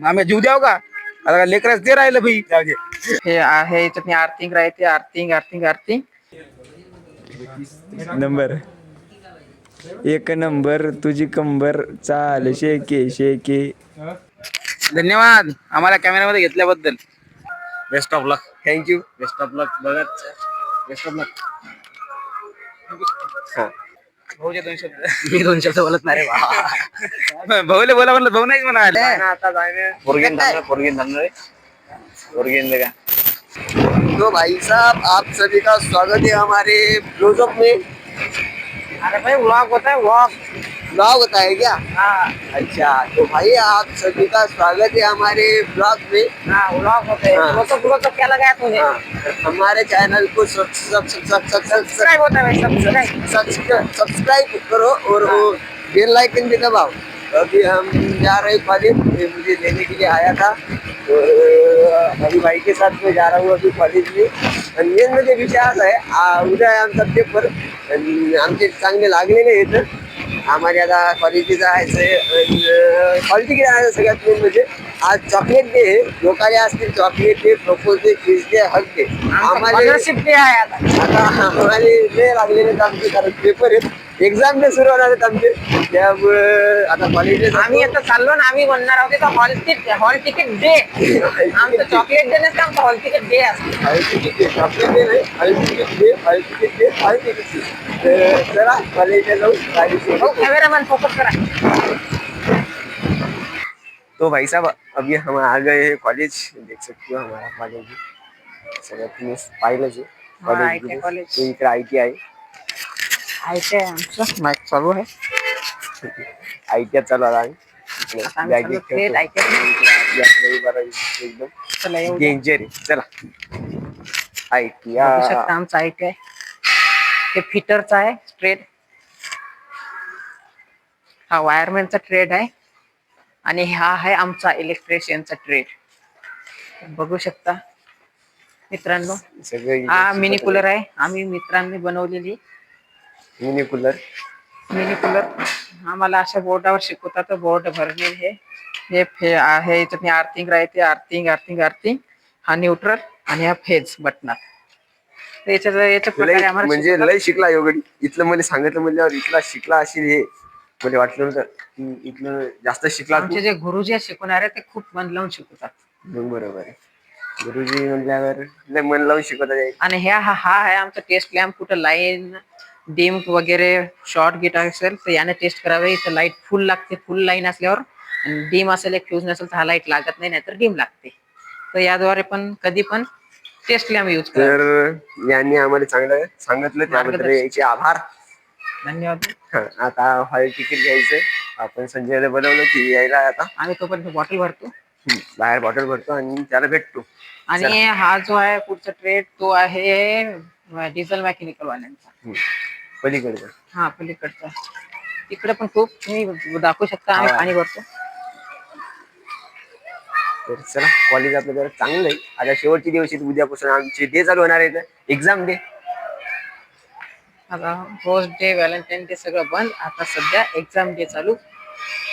आम्ही जीव द्याव का आता लेकराच ते राहिलं भाई हे आहे याच्यात आर्थिंग राहते आर्थिंग आर्थिंग आर्थिंग नंबर एक नंबर तुझी कंबर चाल शेके शेके. धन्यवाद आम्हाला कॅमेऱ्यामध्ये घेतल्याबद्दल. Best of luck. Thank you. Best of luck. बघत बेस्ट ऑफ लक. भाऊचे 2 शब्द. मी 2 शब्द बोलत नाही रे भाऊले बोला म्हणलं भाऊ नाहीच म्हणा आता जायने पोरगीन थांबणार का. तो भाई साहब आप सभी का स्वागत है हमारे ब्लॉग में। अरे भाई व्लॉग होता है व्लॉग. ब्लॉग होता है क्या? अच्छा तो भाई आप सभी का स्वागत है हमारे ब्लॉग में। व्लॉग होता है तो क्या लगाया तुझे? हमारे चैनल को सब्सक्राइब होता है भाई सब्सक्राइब करो और वो बेल आइकन भी दबाओ। अभी हम जा रहे कॉलेज, मुझे लेने के लिए आया था और अभी भाई के साथ मैं जा रहा हूँ अभी कॉलेज में. आणि मेन म्हणजे विषय असा आहे, उद्या आहे आमचा पेपर आणि आमचे चांगले लागलेले आहेत. आम्हाला आता कॉलेजला जायचंय. हॉल तिकीट आहे सगळ्यात मेन म्हणजे. आज चॉकलेट डे आहे. लोकांनी असतील chocolate day, propose day, quiz day, हक डे. आम्हाला आम्हाला लय लागलेले आमचे कारण पेपर आहेत. एक्झाम डे सुरू होणार आहेत आमचे. त्यामुळे आता कॉलेजला आम्ही आता चाललो ना. आम्ही म्हणणार आहोत हॉल तिकीट डे. आमचं चॉकलेट डे नसतं, आमचं हॉल तिकीट डे असतं. Hall ticket day, chocolate day नाही, hall ticket day, hall ticket day, hall ticket day. चला कॉलेजला जाऊ. कॅमेरामॅन फोकस करा. तो भाई साहब अभी हम आ गए हैं कॉलेज. देख सकते हो हमारा कॉलेज सगळं तुम्ही पाहिलंच आहे. कॉलेज इकडे IT आहे. आमचं माईक चालू आहे. IT चालू आहे. एकदम डेंजर आहे. चला IT आमचा IT आहे. हे फिटरचा आहे ट्रेड. हा वायरमॅनचा ट्रेड आहे आणि हा आहे आमचा इलेक्ट्रिशियनचा ट्रेड. बघू शकता मित्रांनो. हा मिनी कूलर आहे. आम्ही मित्रांनी बनवलेली मिनी कूलर. आम्हाला अशा बोर्डावर शिकवतात. बोर्ड भरणे हे आहे. याच्यात आर्थिंग राहते आर्थिंग आर्थिंग आर्थिंग. हा न्यूट्रल आणि हा फेज बटना. याच्या प्रकारे आम्हाला म्हणजे लय शिकला योगडी. इथलं मला सांगितलं म्हणल्यावर इथला शिकला असेल हे मला वाटलं नव्हतं की इथलं जास्त शिकला. आमचे जे गुरुजी शिकवणारे ते खूप मन लावून शिकवतात. बरोबर आहे. गुरुजी म्हणल्यावर लय मन लावून शिकवतात. आणि हा आहे आमचा टेस्ट लॅम्प. कुठं लाईन डिम वगैरे शॉर्ट गेट असेल तर याने टेस्ट करावे. इथं लाईट फुल लागते. फुल लाईन असल्यावर आणि डिम असेल एक फ्यूज नसेल तर हा लाईट लागत नाही, नाहीतर डिम लागते. तर याद्वारे पण कधी पण टेस्ट लॅम्प यूज करा. तर यांनी आम्हाला चांगलं सांगितलं त्याबद्दल याचे आभार. धन्यवाद. आता हॉल तिकीट घ्यायचंय. आपण संजयला बोलवलं की यायला. आता आम्ही तोपर्यंत बॉटल भरतो. बाहेर बॉटल भरतो आणि त्याला भेटतो. आणि हा जो आहे पुढचा ट्रेड तो आहे डिझेल मेकॅनिकल वाल्यांचा. पलीकडचा. हा पलीकडचा. इकडे पण खूप तुम्ही दाखवू शकता. आम्ही पाणी भरतो. तर चला कॉलेज आपलं जरा चांगलं आहे. आता शेवटचे दिवस आहेत. उद्यापासून आमचे डे चालू होणार आहेत. Exam day. आता रोज डे व्हॅलेंटाईन डे सगळं बंद. आता सध्या एक्झाम डे चालू.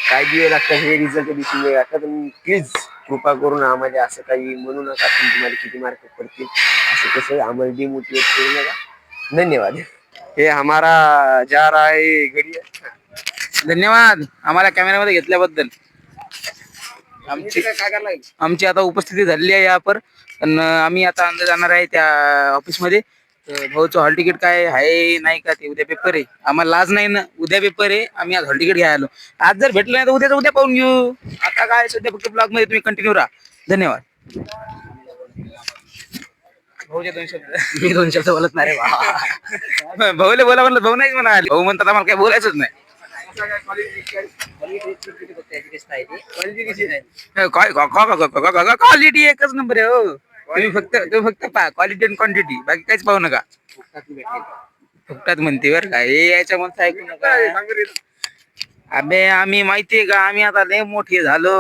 काय दिवे लागतात हे रिझल्ट दिवशी वेळ लागतात. प्लीज कृपा करून आम्हाला असं काही म्हणू नका की तुम्हाला किती मार्क पडतील. असं कसं आम्हाला डिमोटिवेट करू नका. धन्यवाद. हे हमारा जा रहा है घडी. धन्यवाद आम्हाला कॅमेऱ्यामध्ये घेतल्याबद्दल. आमची आता उपस्थिती झालेली आहे यावर. पण आम्ही आता अंदर जाणार आहे त्या ऑफिसमध्ये. भाऊचं हॉल तिकीट काय आहे नाही का ते. उद्या पेपर आहे. आम्हाला लाज नाही ना. उद्या पेपर आहे. आम्ही आज हॉल तिकीट घ्यायला आलो. आज जर भेटलं नाही तर उद्या पाहून घेऊ. आता काय सध्या फक्त ब्लॉग मध्ये तुम्ही कंटिन्यू राहा. धन्यवाद. भाऊचे 2 शब्द. मी 2 शब्द बोलत नाही रे भाऊले बोला म्हणलं भाऊ नाहीच म्हणा. भाऊ म्हणतात आम्हाला काही बोलायचंच नाही. क्वालिटी एकच नंबर आहे हो. तुम्ही फक्त पहा क्वालिटी आणि क्वांटिटी. बाकी काहीच पाहू नका. फुकटात म्हणते बरं का हे. याच्या मध्ये ऐकू नका. अबे आम्ही माहितीये का आम्ही आता लय मोठे झालो.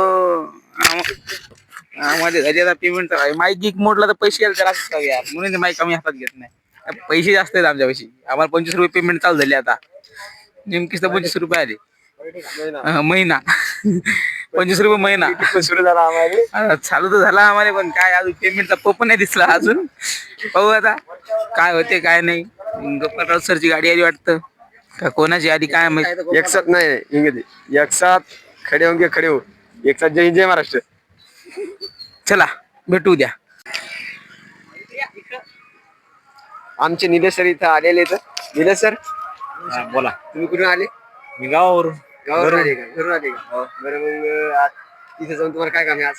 आम्हाला घरी आता पेमेंट माईक गिक मोडला तर पैसे यायला त्याला यार. म्हणून माईक आम्ही हातात घेत नाही. पैसे जास्त आहेत आमच्या पैसे. आम्हाला 25 रुपये पेमेंट चालू झाले आता. नेमकीच तर 25 रुपये आले. महिना 25 रुपये महिना सुरू झाला आम्हाला. चालू तर झाला आम्हाला, पण काय अजून पेमेंटचा पण नाही दिसला अजून. पाहू आता काय होते काय नाही. गप्पा सरची गाडी आली वाटतं का कोणाची आली काय माहित. एक साथ नाही इंग्रजी, एक साथ खडे होंगे खडे हो, एक साथ जय हिंद जय महाराष्ट्र. चला भेटू द्या. आमचे निलेश सर इथं आलेले तर. निलेश सर, हा, बोला. तुम्ही कुठून आले? मी गावावरून. गावावरून आले का? घरून आले का? बरं, मग आज तिथे जाऊन तुम्हाला काय काम आहे आज?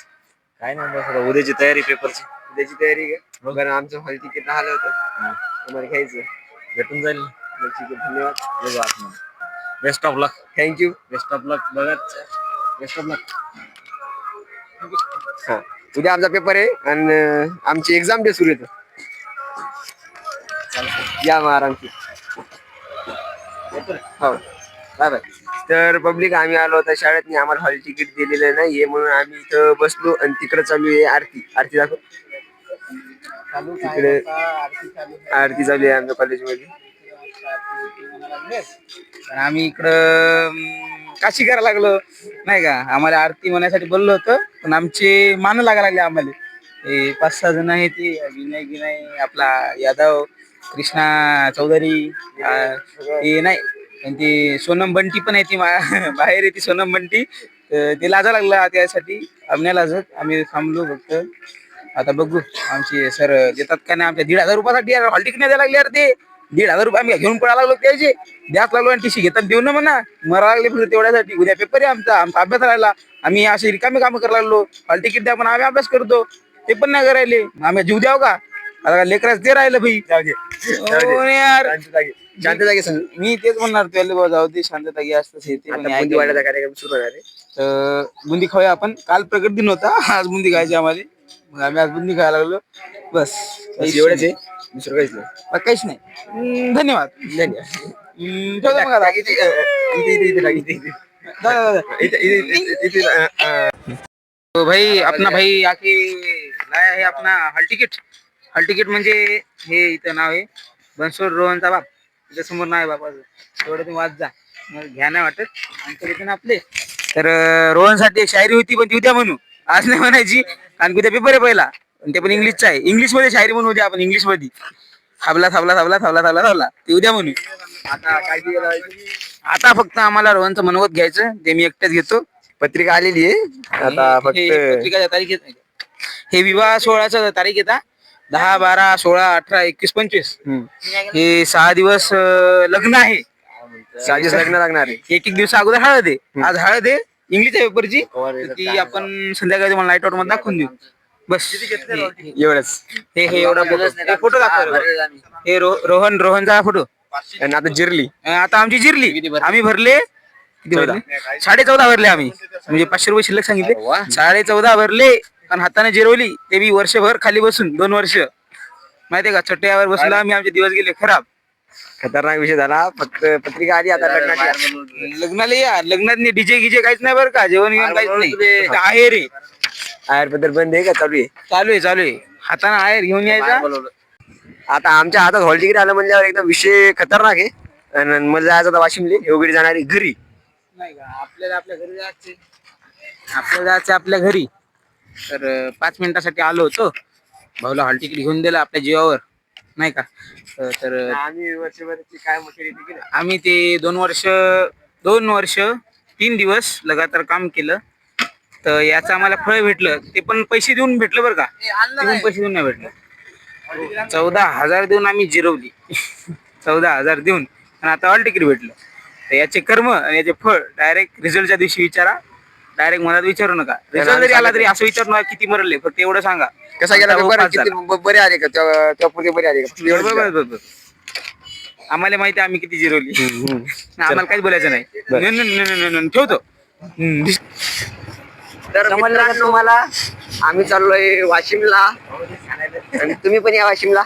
काय नाही, बस आता उद्याची तयारी पेपरची. त्याची तयारी का? बरं, आमचं हॉल तिकीट राहिलं होतं, हा, तुम्हाला घ्यायचं. भेटून जाईल. बरं, ठीक आहे, धन्यवाद. Best of luck. Thank you. Best of luck. बघा, बेस्ट ऑफ लक. हा, उद्या आमचा पेपर आहे आणि आमची एक्झाम डे सुरू येतं. या मग आरामची. हो, बाय बाय. तर पब्लिक, आम्ही आलो होता शाळेत, आम्हाला हॉल तिकीट दिलेलं नाहीये म्हणून आम्ही इथं बसलो आणि तिकडे चालू आहे आरती. आरती दाखव. तिकडे आरती चालू आहे आमच्या कॉलेजमध्ये. आम्ही इकडं काशी करायला लागलो नाही का. आम्हाला आरती म्हणण्यासाठी बोललो होतं, पण आमचे मान लागायला लागले आम्हाला. हे 5-6 जण आहेत, ते विनय आपला यादव, कृष्णा चौधरी, ते नाही, आणि ती सोनम बंटी पण आहे, ती बाहेर आहे ती सोनम बंटी. ते लाजा लागला त्यासाठी. आम्ही नाही लाजत, आम्ही थांबलो फक्त. आता बघू आमचे सर देतात का नाही. आमच्या 1,500 रुपयासाठी हॉल तिकीट नाही द्यायला लागले. यार ते 1,500 रुपये आम्ही घेऊन पळायला लागलो त्याचे. द्याच लागलो आणि टीसी घेतात देऊ ना म्हणा. मरा लागले फक्त तेवढ्यासाठी. उद्या पेपर आहे आमचा अभ्यास राहिला. आम्ही असे रिकामे कामं करायला लागलो. हॉल तिकीट द्या पण आम्ही अभ्यास करतो, ते पण नाही करायले. आम्ही जीव द्याव का आता? लेकराच ते राहिलं भाई. यार शांत जागे सांग. मी तेच म्हणणार तुला, जाऊ दे शांतता घे असतंच हे ते. आता बुंदी वाड्याचा कार्यक्रम सुरू होणार आहे. तर बुंदी खाऊया आपण. काल प्रगट दिन होता, आज बुंदी खायची आम्हाला. मग आम्ही आज बुंदी खायला लागलो. बस एवढंच आहे, दुसरं काहीच नाही. बाकी काहीच नाही. धन्यवाद. ठेवतो मग आता. तो भाई अपना भाई आके लाया है अपना हॉल तिकीट. हॉल तिकीट म्हणजे हे इथं नाव आहे बनसोड रोहनचा बाप. तिच्या समोर नाव आहे बापाचं. तेवढं तुम्ही वाच जा, मग घ्या नाही वाटत. आमच्या इथे ना आपले तर रोहनसाठी एक शायरी होती, पण ती उद्या म्हणू, आज नाही म्हणायची. कारण उद्या पेपर आहे पहिला, आणि ते पण इंग्लिशचा आहे. इंग्लिश मध्ये शायरी म्हणू उद्या आपण, इंग्लिश मध्ये. थांबला थांबला थांबला थांबला थांबला थांबला ते उद्या म्हणू. आता काय केलं? आता फक्त आम्हाला रोहनचं मनवत घ्यायचं, ते मी एकट्याच घेतो. पत्रिका आलेली आहे. आता हे फक्त पत्रिकाच्या तारीख येत, हे विवाह सोहळ्याचा तारीख येतात 10, 12, 16, 18, 21, 25. हे 6 दिवस लग्न आहे. साजेस लग्न लागणार आहे. एक दिवस अगोदर हळद आहे. आज हळद आहे इंग्लिशच्या पेपरची, ती आपण संध्याकाळी मला नाईट आउट मध्ये दाखवून देऊ. बस एवढंच. हे एवढा फोटो दाखव. हे रोहनचा फोटो. आणि आता जिरली. आता आमची जिरली. आम्ही भरले किती भरले? 14.5 भरले आम्ही. म्हणजे 500 रुपये शिल्लक सांगितले. 14.5 भरले आणि हाताने जिरवली, ते बी वर्षभर खाली बसून. 2 वर्ष माहितीये का, चटयावर बसलो आम्ही. आमचे दिवस गेले खराब. खतरनाक विषय झाला. फक्त पत्रिका आली आता लग्नाची. लग्नाला या. लग्नात डीजे गिजे काहीच नाही बरं का, जेवण गिवण काहीच नाही. आहे रे, आयर बद्दल बंद आहे का चालू आहे? चालू आहे. हाताने आहेर घेऊन यायचा. आता आमच्या हातात हॉल तिकीट आलं म्हणल्यावर एकदम विषय खतरनाक आहे. आणि मला जायचं आता वाशिमले, एवढी जाणारी घरी. नाही का, आपल्याला आपल्या घरी जायचं आपल्या घरी. तर 5 मिनिटासाठी आलो होतो. भाऊला हॉल तिकीट घेऊन दिलं आपल्या जीवावर, नाही का. तर आम्ही वर्षभराची काय मटेरियल तिकीट. आम्ही ते 2 वर्ष 3 दिवस लगातार काम केलं. तर याचं आम्हाला फळ भेटलं. ते पण पैसे देऊन भेटलं बरं का, ते पण पैसे देऊन नाही भेटलं. 14,000 देऊन आम्ही जिरवली. 14,000 देऊन, आणि आता हॉल तिकीट भेटलं. तर याचे कर्म आणि याचे फळ डायरेक्ट रिझल्टच्या दिवशी विचारा. डायरेक्ट मनात विचारू नका. रिझल्ट जरी आला तरी असं विचारू नका किती मरले, फक्त एवढं सांगा कसा गेला आता पेपर? पास झाला. किती बरे आले का? त्या पुढे बरे आले का? बरोबर. आम्हाला माहिती आहे आम्ही किती जिरवली. आम्हाला काहीच बोलायचं नाही. ठेवतो. तर मित्रांनो, मला आम्ही चाललोय वाशिमला, आणि तुम्ही पण या वाशिमला.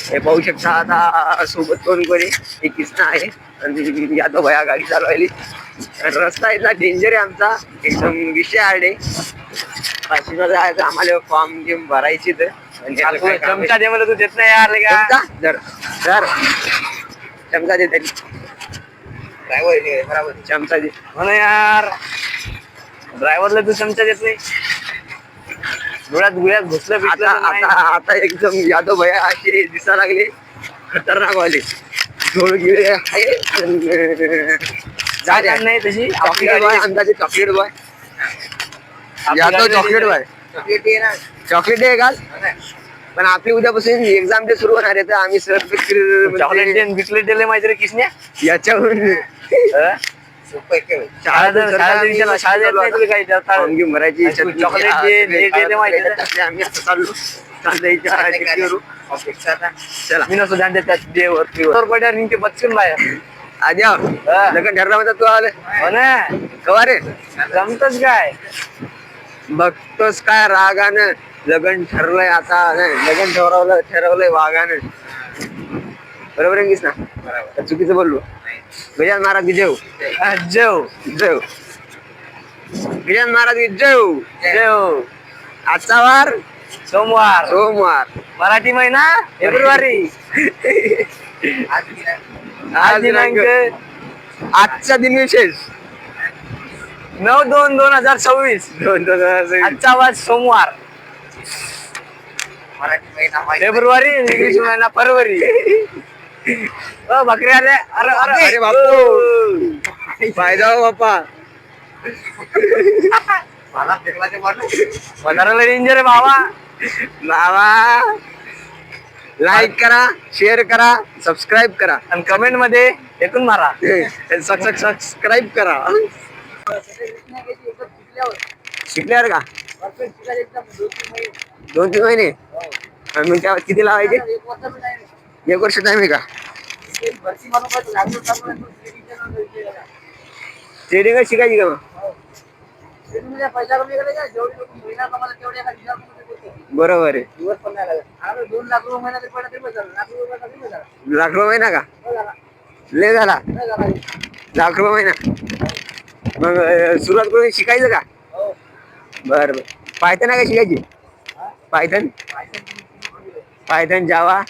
हे पाहू शकता. आता सोबत कोण कोणी, एक कृष्णा आहे आणि यादव भया गाडी चालवायली. रस्ता इथला डेंजर आहे आमचा, एकदम विषय आडे. वाशिमला जायचं आम्हाला, फॉर्म घेऊन भरायची. तर चमचा दे मला, तू देत नाही यार. चमचा दे तरी. ड्रायव्हर बरोबर चमचा दे. हो ना यार, ड्रायव्हरला तू चमचा देत नाही. डोळ्यात घुसलं आता आता आता एकदम यादव भैया असे दिसा लागले खतरनाक वाले डोळ गिळे आहे. जा रे. नाही तशी चॉकलेट बॉय अंदाजे chocolate boy Yadav chocolate boy chocolate आहे का पण आपली उद्यापासून एक्झाम डे सुरू होणार आहे तर आम्ही sir chocolate day biscuit day माहिती रे किसने याच्यावरून मराठी चॉकलेट डे माहिती आम्ही असं चाललो चाललो चला मी नसतो ध्यान देत त्या डे वर निघते बच्चन बाहेर. आजा लग्न ठरला म्हणतात तू आलं हो ना, कवा रे जमतच काय. बघतोस काय रागानं लग्न ठरलंय आता लग्न ठरवलंय वागानं. बरोबर आहे ना का चुकीचं बोललो. गजान महाराज की जेव जेव जेव गजान महाराज की जेव जेव. आजचा वार सोमवार, सोमवार मराठी महिना फेब्रुवारी. आज दिनांक आजचा दिन विशेष 9/2/2026. आजचा वाज सोमवार, फेब्रुवारी, इंग्लिश महिना फरवरी. बकरी आले. अरे बापू फायदा हो बाप्पा वधाराला डेंजर आहे भावा. लावा लाईक करा शेअर करा सबस्क्राईब करा आणि कमेंट मध्ये एकूण मारा. सबस्क्राईब करा. शिकल्यावर का 2-3 महिने मग त्या किती लावायचे 1 वर्ष टाइम आहे का ट्रेडिंग शिकायची का मग बरोबर आहे 2 लाख रुपये महिना तरी पडला तरी बस झालं. लाख रुपये महिना का लय झाला लाख रुपये महिना मग सुरुवात करून शिकायचं का बर बर पायथन आहे का शिकायची पायथन जावा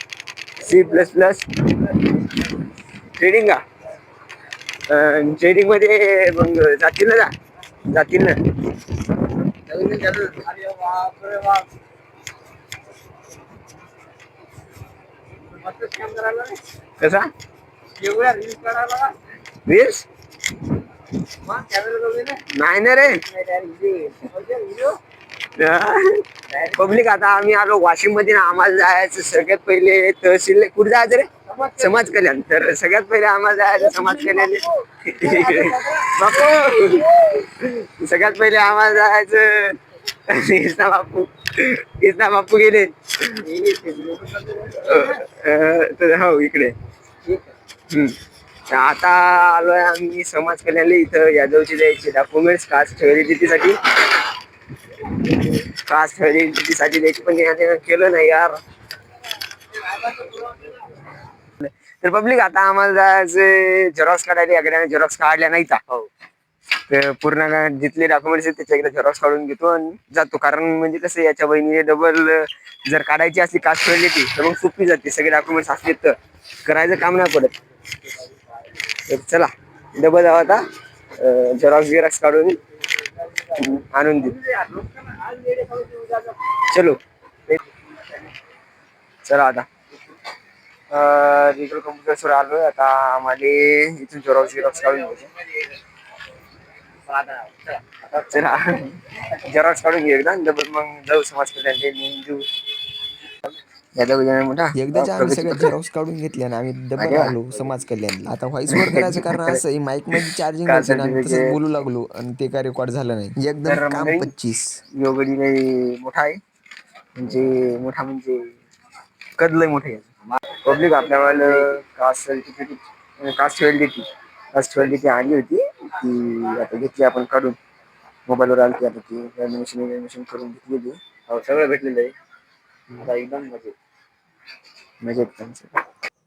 C++ ट्रेडिंग का ट्रेडिंग मध्ये मग जातील ना कसा वीस नाही ना रे पब्लिक आता आम्ही आलो वाशिम मध्ये ना आम्हाला जायचं सगळ्यात पहिले तहसील कुठे जायचं रे समाज कल्याण तर सगळ्यात पहिले आम्हाला जायचं समाज कल्याण बापू सगळ्यात पहिले आम्हाला जायचं कृष्णा बापू गेले हो इकडे आता आलोय आम्ही समाज कल्याण इथं यादवची द्यायची डॉक्युमेंट्स कास्ट व्हॅलिडिटीसाठी द्यायची पण याने केलं नाही यार तर पब्लिक आता आम्हाला जायचं झेरॉक्स काढायला याकडे झेरॉक्स काढल्या नाही तर पूर्ण जिथले डॉक्युमेंट्स आहेत त्याच्या एकदा झेरॉक्स काढून घेतो आणि जातो कारण म्हणजे कसं याच्या बहिणीने डबल जर काढायची असली कास्ट व्हॅलिडिटी तर मग सोपी जाते सगळे डॉक्युमेंट्स असले तर करायचं काम नाही पडत तर चला डबल जाऊ आता झेरॉक्स काढून आणून देऊ चलो चला आता डिजिटल कम्प्युटर्सवर आलोय आता आम्हाला इथून झेरॉक्स काढून घ्यायचे चला झेरॉक्स काढून घेऊ एकदा डबल मग जाऊ समाज कल्याण मोठा एकदाच्या आम्ही सगळ्या झेरॉक्स काढून घेतले आणि आम्ही डबल आलो समाज कल्याणला. आता व्हॉइस वर करायचं कारण असं आहे माईक मध्ये चार्जिंग नव्हती आणि आम्ही तसंच बोलू लागलो आणि ते काय रेकॉर्ड झालं नाही एकदम काम 25 योगडी लय मोठा आहे म्हणजे मोठा म्हणजे कद लय मोठे पब्लिक आपल्याला कास्ट व्हॅलिडिटी आली होती ती आता घेतली आपण काढून मोबाईलवर आली ती आता ती ऍनिमेशन करून घेतलेली सगळं भेटलेलं आहे आता एकदम मजेत त्यांचं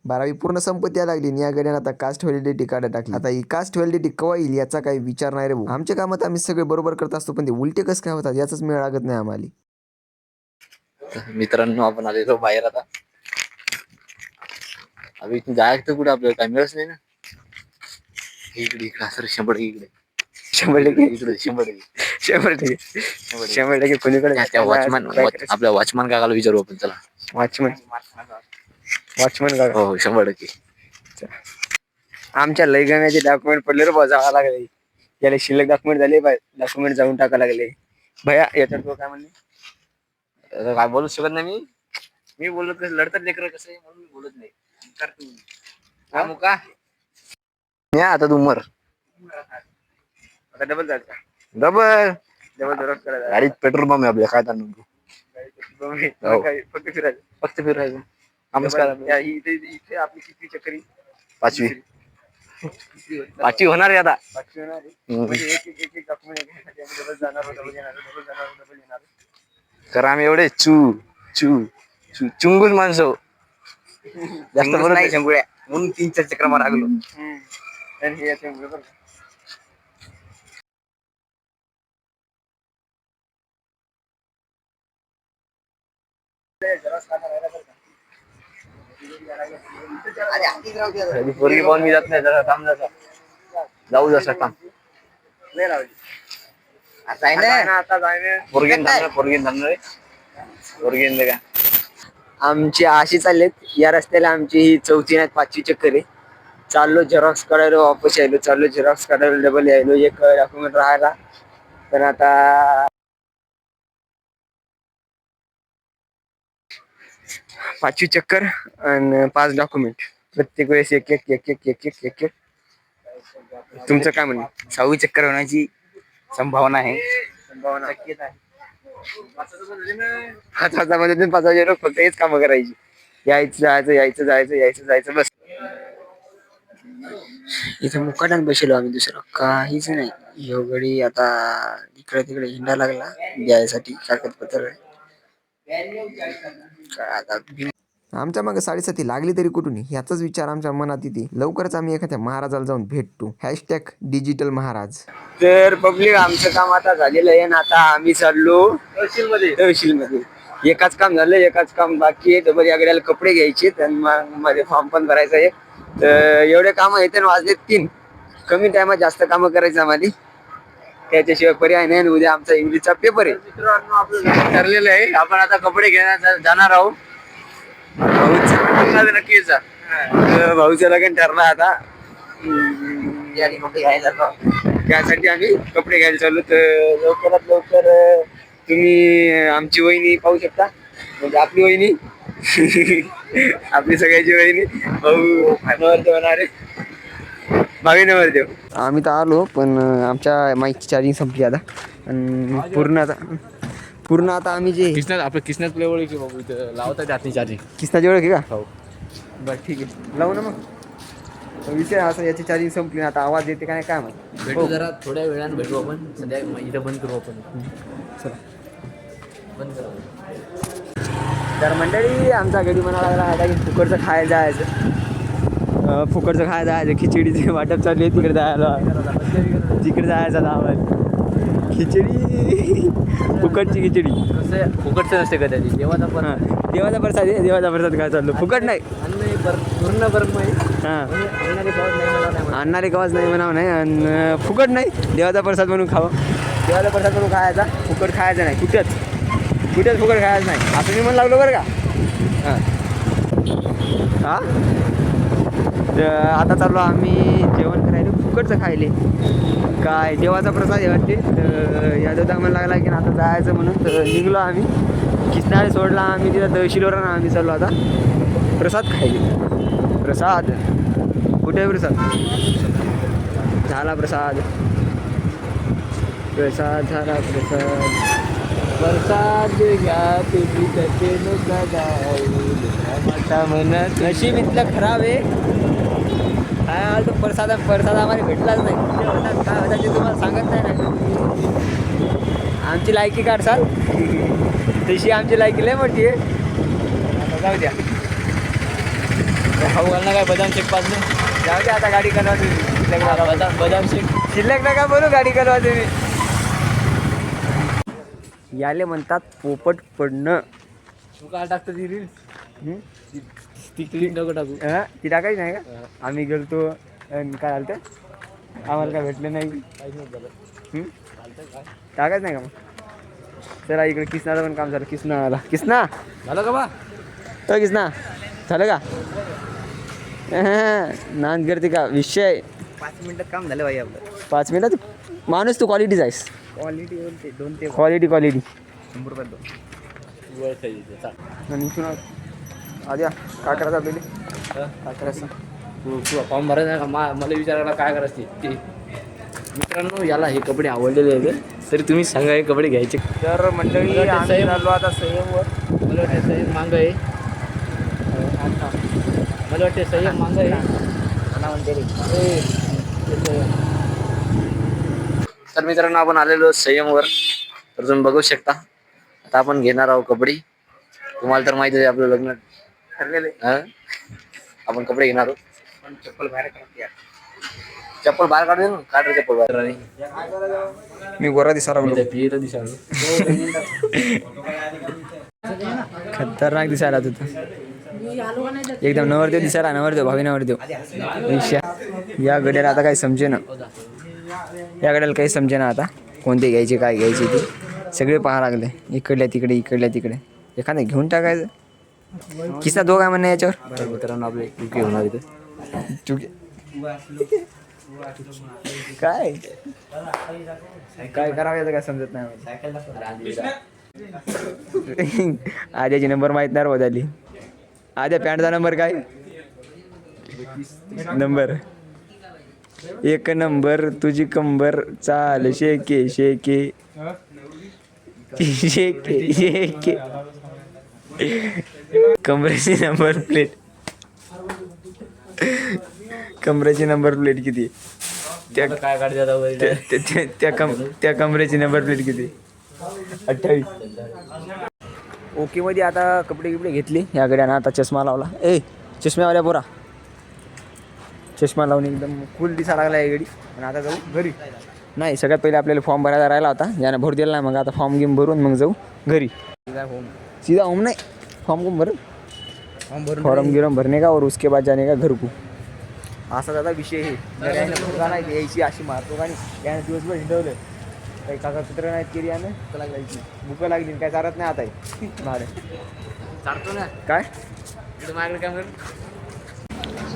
12वी पूर्ण संपत यायला लागली आणि या गड्यानं आता कास्ट व्हॅलिडिटी काढा टाकली. आता ही कास्ट व्हॅलिडिटी केव्हा येईल याचा काही विचार नाही रे भाऊ. आमच्या कामात आम्ही सगळे बरोबर करत असतो पण ते उलटे कसं काय होतात याचाच मेळ लागत नाही आम्हाला. मित्रांनो आपण आलेलो बाहेर आता अभि जायचं कुठं आपल्याला काय मिळत नाही ना इकडे इकडे असं 100% इकडे 100% इकडे 100% 100% कोणीकडे त्या वॉचमॅन आपल्या वॉचमॅन काकाला विचारू आपण चला. वॉचमन का हो 100%. आमच्या लय गम्याचे डॉक्युमेंट पडले रे जावं लागले याला शिल्लक डॉक्युमेंट झाले डॉक्युमेंट जाऊन टाका लागले भया याच्यात तो काय म्हणले आता काय बोलू शकत नाही मी बोलत कसं लढतात लेकर कसं आहे म्हणून मी बोलत नाही. कामू का या आता तू मर आता डबल जायचं डबल डबल झेरॉक्स करायचा गाडीत पेट्रोल पंप आहे आपल्या काय ताण नको. हो. फक्त फिरायचं फक्त फिरायचं आमच काय इथे आपली किती चक्करी 5वी होणार आहे आता. पाचशे होणार आहे. हम्म. म्हणजे एक डॉक्युमेंट डबल जाणार डबल येणार डबल येणार कारण आम्ही एवढे चुंगूस माणसं जास्त बोलत नाही शंभुळ्या म्हणून 3-4 चक्र मारा लागलो. आणि हे असे बरोबर कधी पोरगी पाहून मी जात नाही जरा थांब जसा जाऊ जसा थांब नाही लावली आता आहे ना आता जायने पोरगीन थांबणार पोरगीन का आमची अशी चाललेत या रस्त्याला आमची ही 4थी नाही 5वी चक्कर आहे. चाललो झेरॉक्स काढायला वापस यायलो चाललो झेरॉक्स काढायला डबल यायलो एक डॉक्युमेंट राहायला पण आता 5वी चक्कर आणि 5 डॉक्युमेंट प्रत्येक वेळेस एक एक एक एक एक एक एक एक तुमचं काय म्हणणं 6वी चक्कर होण्याची संभावना आहे. पाच वाजता फक्त हेच कामं करायची यायचं जायचं बस इथं मुकाट्यात बसलो आम्ही दुसरं काहीच नाही. ह्यो गडी आता इकडे तिकडे हिंडा लागला द्यायसाठी कागदपत्र काय आता आमच्या मागे साडेसाती लागली तरी कुठून ह्याचाच विचार आमच्या मनात येते. लवकरच आम्ही एखाद्या महाराजाला जाऊन भेटतो. #डिजिटल महाराज. तर पब्लिक आमचं काम आता झालेलं आहे ना आता आम्ही चाललो तहसील मध्ये एकाच काम झालं एकाच काम बाकी आहे. तर या गड्याला कपडे घ्यायचे माझे फॉर्म पण भरायचा आहे. तर एवढे काम येते वाजले 3 कमी टायमात जास्त कामं करायचं आम्हाला त्याच्याशिवाय पर्याय नाही. आणि उद्या आमचा इंग्लिशचा पेपर आहे ठरलेलं आहे आपण आता कपडे घेण्यात जाणार आहोत. नक्की जा. भाऊचं लग्न ठरलं आता कपडे घ्यायला त्यासाठी आम्ही कपडे घ्यायला चाललो. तर लवकरात लवकर तुम्ही आमची वहिनी पाहू शकता म्हणजे आपली वहिनी आपली सगळ्याची वहिनी भाऊ नवरदेव होणार आहे भावी नवरदेव. आम्ही तर आलो पण आमच्या माईकची चार्जिंग संपली आता आणि पूर्ण आता आम्ही जे किसनात प्ले ओळखी बाबू इथं लावता येते आतली चार्जिंग किस्ताची ओळख आहे का हो बरं ठीक आहे लावू ना मग. विषय असं याची चार्जिंग संपली आता आवाज येते काय काय माहिती भेटू जरा थोड्या वेळानं भेटू आपण सध्या इथं बंद करू आपण चला बंद करू. तर मंडळी आमचा गडी म्हणायला लागला आता की फुकटचं खायला जायचं खिचडीचे वाटप चालू आहे तिकडे जायचं आवाज खिचडी फुकटची खिचडी कसं फुकटचं नसते कधी देवाचा पण देवाचा प्रसाद आहे देवाचा प्रसाद काय चाललो फुकट नाही पूर्ण बरं हां आणणारे कवाच नाही म्हणावं नाही आणि फुकट नाही देवाचा प्रसाद म्हणून खावं देवाचा प्रसाद म्हणून खायचा फुकट खायचा नाही कुठंच फुकट खायचं नाही असं मी म्हणून लागलो बरं का हां आता चाललो आम्ही जेवण करायला फुकटचं खायले काय देवाचा प्रसाद आहे वाटते. तर यादव आम्हाला लागला की आता जायचं म्हणून तर निघलो आम्ही किसनाळे सोडला आम्ही तिथं तहसीलवर ना आम्ही चाललो आता प्रसाद खायले. प्रसाद कुठे आहे प्रसाद झाला प्रसाद झाला प्रसाद घ्या तुम्ही त्याचे म्हणत नशीब इतलं खराब आहे काय आलं तो प्रसाद आम्हाला भेटलाच नाही काय होता ते तुम्हाला सांगत नाही ना. आमची लायकी काढसाल तशी आमची लायकी लय मोठी आहे. जाऊ द्या खाऊ घालणार काय बदाम शेक पाच नाही जाऊ द्या आता गाडी कलवा तुम्ही बदाम शेक शिल्लक नका बोलू गाडी कलवा तुम्ही. याले म्हणतात पोपट पडणं. तू काय टाकतं ती रील ती क्लिप नको टाकू ती टाकायची नाही का आम्ही गेलतो आणि काय झालं आम्हाला काय भेटलं नाही. टाकायच नाही का मग? चला इकडे किसनाचं पण काम झालं. किसना आला. किसना झालं का बा? तो किसना झालं का? नांद करते का विषय? 5 मिनिटात काम झालं भाई आपलं. 5 मिनिटात माणूस तू क्वालिटीच आहेस. क्वालिटी बोलते 2 ते क्वालिटी 100 रुपयात 2. आणि इथून आद्या काय करायचं आपल्याला? काय करायचं? तू फॉर्म भरायचा का? मला विचारायला काय करायचं ते. मित्रांनो याला हे कपडे आवडलेले आहेत तरी तुम्ही सांगा हे कपडे घ्यायचे. तर मंडळी आम्ही चाललो आता संयमवर. मला वाटते संयम मांग आहे. मला वाटते संयम मांग आहे. तर मित्रांनो आपण आलेलो संयमवर. तर तुम्ही बघू शकता आता आपण घेणार आहोत कपडे. तुम्हाला तर माहिती आहे आपलं लग्न ठरलेलं आहे. आपण कपडे घेणार आहोत. पण चप्पल बाहेर काढते यार. चप्पल बाहेर काढू दे ना. काढ रे चप्पल बाहेर. मी गोरा दिसायला लागलो. खतरनाक दिसायला तू तर. एकदम नवरदेव दिसायला. नवरदेव भावी नवरदेव. या गड्याला आता काही समजे ना. या गड्याला काही समजे ना आता कोणते घ्यायचे काय घ्यायचे ते सगळे पाहा लागले. इकडल्या तिकडे इकडल्या तिकडे एखादं घेऊन टाकायचं. किसना दो काय म्हणणं याच्यावर? मित्रांनो आपले युके होणार इथे. काय काय करावं याचं काय समजत नाही. आद्याची नंबर माहित नाही रे आली. आद्या पॅन्टचा नंबर काय? नंबर 1 नंबर तुझी कंबर चाल शेके शेके शेके शेके. कमरेची नंबर प्लेट. कमरेची नंबर प्लेट किती? काय काढते त्या कमरेची नंबर प्लेट किती? 28. ओके मध्ये आता कपडे गिपडे घेतले या गड्यानं. आता चष्मा लावला. चष्म्यावाल्या पोरा चष्मा लावून एकदम कूल दिसा लागला या गडी. आणि आता जाऊ घरी. नाही सगळ्यात पहिले आपल्याला फॉर्म भरायला राहिला होता. यानं भरू दिला नाही. मग आता फॉर्म गेम भरून मग जाऊ घरी. सीधा होम नाही फॉर्म गेम भरून फॉर्म गिरम भरणे का और उसके बाद जाने का घर को. असा दादा विषय हे. मुलगा नाही यायची अशी मारतो का नाही. यानं दिवसभर हिंडवलं. काही कागदपत्र नाहीत केली यानं. भूक लागली काय चालत नाही आता भाडे चालतो ना काय. माझ्याकडे काय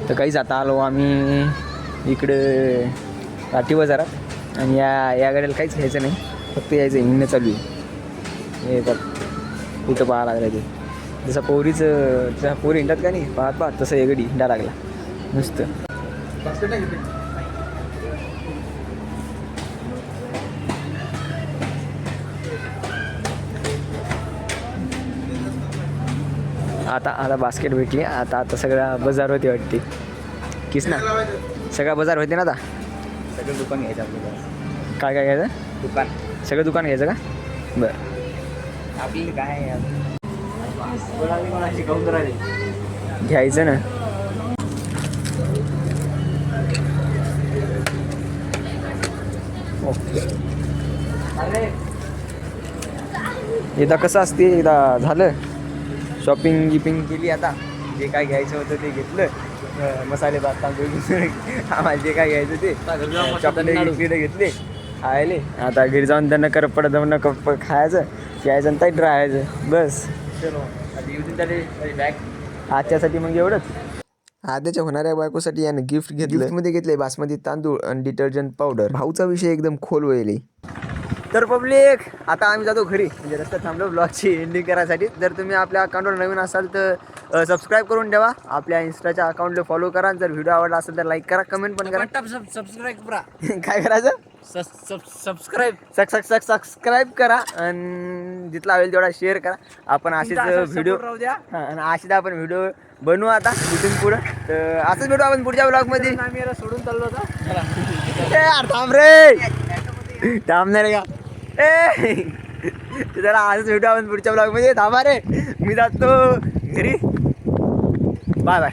तर काहीच आता आलो आम्ही इकडे काठी बाजारात. आणि या गाड्याला काहीच घ्यायचं नाही. फक्त यायचं हिंडणं चालू आहे. हे बघ कुठं पाहा लागलं ते. जसं जसं पोरी हिंडतात का नाही पाहत पाहत तसं हे गडी हिंडा लागला नुसतं. आता बास्केट भेटली. आता सगळा बाजार होते वाटते. किसना सगळा बाजार होते ना आता. सगळं दुकान घ्यायचं आपल्याला. काय काय घ्यायचं? दुकान सगळं दुकान घ्यायचं का? बरं आपल्याला काय शिकवून राहिले. घ्यायचं ना. ओके एकदा कसं असते. एकदा झालं शॉपिंग गिपिंग केली. आता जे काय घ्यायचं होतं ते घेतलं. मसाले भात तांदूळ आम्हाला जे काय घ्यायचं ते चॉकलेट घेतले खायले. आता घरी जाऊन त्यांना करपड जाऊन खायचं यायचं आणि ताईट राहायचं बस. बॅग आजच्यासाठी मग एवढंच. आद्याच्या होणाऱ्या बायकोसाठी यानं गिफ्ट घेतलं. मध्ये घेतले बासमती तांदूळ आणि डिटर्जंट पावडर. भाऊचा विषय एकदम खोल वळले. तर पब्लिक आता आम्ही जातो घरी. म्हणजे रस्त्यात थांबलो ब्लॉगची एंडिंग करायसाठी. जर तुम्ही आपल्या अकाउंटवर नवीन असाल तर सबस्क्राईब करून ठेवा. आपल्या इंस्टाच्या अकाउंटला फॉलो करा. जर व्हिडिओ आवडला असेल तर लाईक करा कमेंट पण करा. सबस्क्राईब करा. काय करायचं? सबस्क्राईब करा आणि जिथला होईल तेवढा शेअर करा. आपण असेच व्हिडिओ आणि असेच आपण व्हिडिओ बनवू आता इथून पुढं. तर असंच भेटू आपण पुढच्या ब्लॉगमध्ये. आम्ही याला सोडून चाललो होता. थांब रे थांबणार का जरा असंच भेटू आपण पुढच्या ब्लॉगमध्ये. थांबा रे मी जातो घरी. Bye bye.